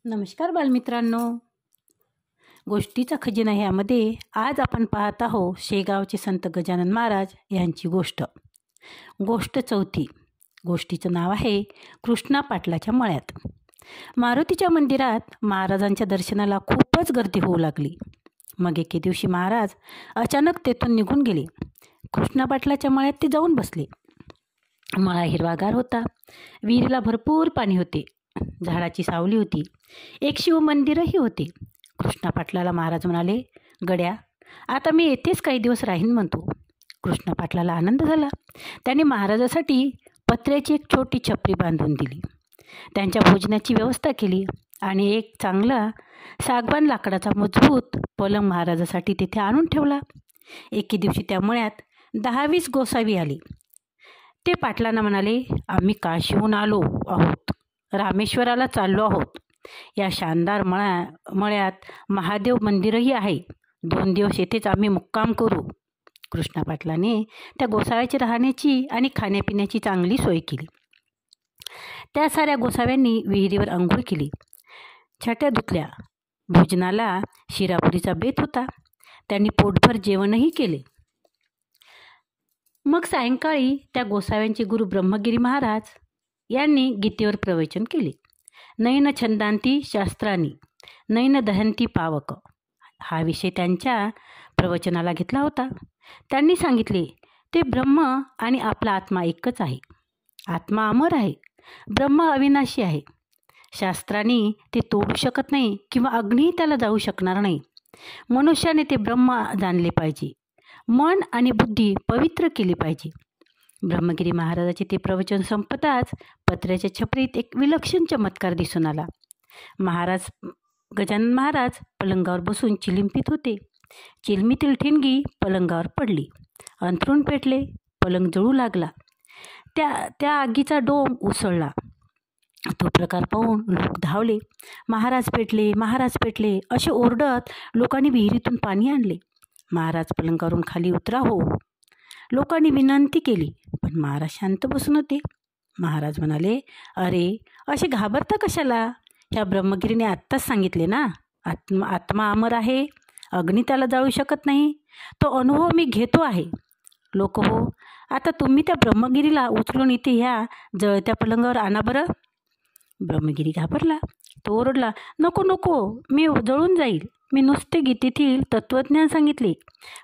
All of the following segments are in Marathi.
नमस्कार बालमित्रांनो, गोष्टीचा खजिना ह्यामध्ये आज आपण पाहत आहोत शेगावचे संत गजानन महाराज यांची गोष्ट. गोष्ट चौथी. गोष्टीचं नाव आहे कृष्णा पाटलाच्या मळ्यात. मारुतीच्या मंदिरात महाराजांच्या दर्शनाला खूपच गर्दी होऊ लागली. मग एके दिवशी महाराज अचानक तेथून निघून गेले. कृष्णा पाटलाच्या मळ्यात ते जाऊन बसले. मळा हिरवागार होता. विहिरीला भरपूर पाणी होते. झाडाची सावली होती. एक शिवमंदिरही होते. कृष्णा पाटलाला महाराज म्हणाले, गड्या, आता मी येथेच काही दिवस राहीन म्हणतो. कृष्णा पाटलाला आनंद झाला. त्याने महाराजासाठी पत्र्याची एक छोटी छपरी बांधून दिली. त्यांच्या भोजनाची व्यवस्था केली आणि एक चांगला सागवान लाकडाचा मजबूत पलंग महाराजासाठी तिथे आणून ठेवला. एके दिवशी त्या मळ्यात 10-20 गोसावी आले. ते पाटलांना म्हणाले, आम्ही काशीहून आलो आहोत. रामेश्वराला चाललो आहोत. या शानदार मळ्यात महादेव मंदिरही आहे. 2 दिवस येथेच आम्ही मुक्काम करू. कृष्णा पाटलाने त्या गोसाव्याची राहण्याची आणि खाण्यापिण्याची चांगली सोय केली. त्या साऱ्या गोसाव्यांनी विहिरीवर अंघोळ केली. छट्या धुतल्या. भोजनाला शिरापुरीचा बेत होता. त्यांनी पोटभर जेवणही केले. मग सायंकाळी त्या गोसाव्यांचे गुरु ब्रह्मगिरी महाराज यांनी गीतेवर प्रवचन केले. नयन छंदांती शास्त्रांनी नयन दहंती पावक हा विषय त्यांच्या प्रवचनाला घेतला होता. त्यांनी सांगितले, ते ब्रह्म आणि आपला आत्मा एकच आहे. आत्मा अमर आहे. ब्रह्म अविनाशी आहे. शास्त्रांनी ते तोडू शकत नाही किंवा अग्नीही त्याला जाऊ शकणार नाही. मनुष्याने ते ब्रह्म जाणले पाहिजे. मन आणि बुद्धी पवित्र केली पाहिजे. ब्रह्मगिरी महाराजाचे ते प्रवचन संपताच पत्र्याच्या छपरीत एक विलक्षण चमत्कार दिसून आला. गजानन महाराज पलंगावर बसून चिलीम पित होते. चिलमीतील ठिणगी पलंगावर पडली. अंथरूण पेटले. पलंग जळू लागला. त्या आगीचा डोंब उसळला. तो प्रकार पाहून लोक धावले. महाराज पेटले, महाराज पेटले असे ओरडत लोकांनी विहिरीतून पाणी आणले. महाराज पलंगावरून खाली उतरा हो. लोकांनी विनंती केली, पण महाराज शांत बसून होते. महाराज म्हणाले, अरे, असे घाबरता कशाला? ह्या ब्रह्मगिरीने आत्ताच सांगितले ना, आत्मा अमर आहे. अग्नी त्याला जाळू शकत नाही. तो अनुभव मी घेतो आहे. लोक हो, आता तुम्ही त्या ब्रह्मगिरीला उचलून इथे ह्या जळत्या पलंगावर आणा बरं. ब्रह्मगिरी घाबरला. तो ओरडला, नको नको, मी जळून जाईल. मी नुसते गीतेतील तत्त्वज्ञान सांगितले,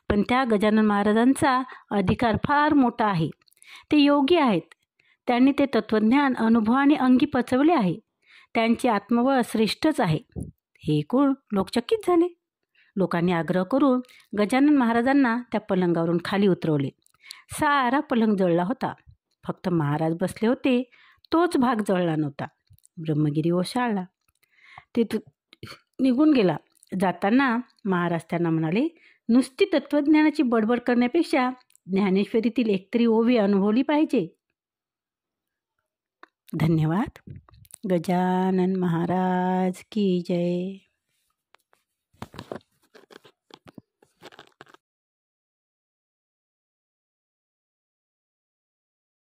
पण त्या गजानन महाराजांचा अधिकार फार मोठा आहे. ते योगी आहेत. त्यांनी ते तत्त्वज्ञान अनुभवाने अंगी पचवले आहे. त्यांचे आत्मबळ श्रेष्ठच आहे. हे ऐकून लोक चकित झाले. लोकांनी आग्रह करून गजानन महाराजांना त्या पलंगावरून खाली उतरवले. सारा पलंग जळला होता. फक्त महाराज बसले होते तोच भाग जळला नव्हता. ब्रह्मगिरी ओशाळला. ते निघून गेला. जाताना महाराज त्यांना म्हणाले, नुसती तत्त्वज्ञानाची बडबड करण्यापेक्षा ज्ञानेश्वरीतील एकतरी ओवी अनुभवली पाहिजे. धन्यवाद. गजानन महाराज की जय.